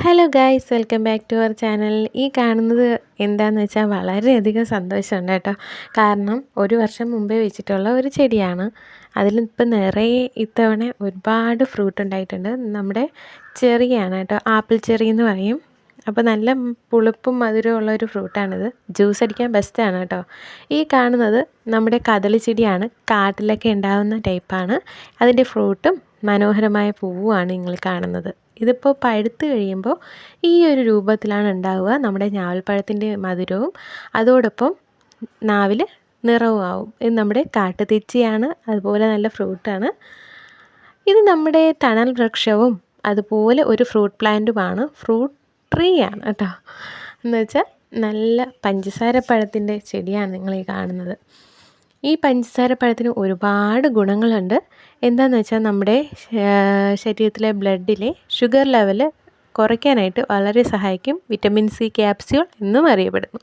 Hello guys, welcome back to our channel. ഈ കാണുന്നത് എന്താണെന്ന് വെച്ചാൽ വളരെയധികം സന്തോഷമുണ്ട് കേട്ടോ. കാരണം ഒരു വർഷം മുമ്പേ വെച്ചിട്ടുള്ള ഒരു ചെടിയാണ്. അതിലിപ്പോൾ നിറയെ ഇത്തവണ ഒരുപാട് ഫ്രൂട്ട് ഉണ്ടായിട്ടുണ്ട്. നമ്മുടെ ചെറിയാണ് കേട്ടോ, ആപ്പിൾ ചെറി എന്ന് പറയും. അപ്പോൾ നല്ല പുളിപ്പും മധുരവും ഉള്ളൊരു ഫ്രൂട്ടാണിത്. ജ്യൂസ് അടിക്കാൻ ബെസ്റ്റാണ് കേട്ടോ. ഈ കാണുന്നത് നമ്മുടെ കദളി ചെടിയാണ്. കാട്ടിലൊക്കെ ഉണ്ടാകുന്ന ടൈപ്പാണ്. അതിൻ്റെ ഫ്രൂട്ടും മനോഹരമായ പൂവുമാണ് നിങ്ങൾ കാണുന്നത്. ഇതിപ്പോൾ പഴുത്ത് കഴിയുമ്പോൾ ഈ ഒരു രൂപത്തിലാണ് ഉണ്ടാവുക. നമ്മുടെ ഞാവൽപ്പഴത്തിൻ്റെ മധുരവും അതോടൊപ്പം നാവിൽ നിറവും ആവും. ഇത് നമ്മുടെ കാട്ടുതെച്ചിയാണ്. അതുപോലെ നല്ല ഫ്രൂട്ടാണ്. ഇത് നമ്മുടെ തണൽ വൃക്ഷവും അതുപോലെ ഒരു ഫ്രൂട്ട് പ്ലാന്റുമാണ്. ഫ്രൂട്ട് ട്രീ ആണ് കേട്ടോ. എന്ന് വെച്ചാൽ നല്ല പഞ്ചസാരപ്പഴത്തിൻ്റെ ചെടിയാണ് നിങ്ങൾ ഈ കാണുന്നത്. ഈ പഞ്ചസാരപ്പഴത്തിന് ഒരുപാട് ഗുണങ്ങളുണ്ട്. എന്താണെന്ന് വെച്ചാൽ നമ്മുടെ ശരീരത്തിലെ ബ്ലഡിലെ ഷുഗർ ലെവൽ കുറയ്ക്കാനായിട്ട് വളരെ സഹായിക്കും. വിറ്റമിൻ സി ക്യാപ്സ്യൂൾ എന്നും അറിയപ്പെടുന്നു.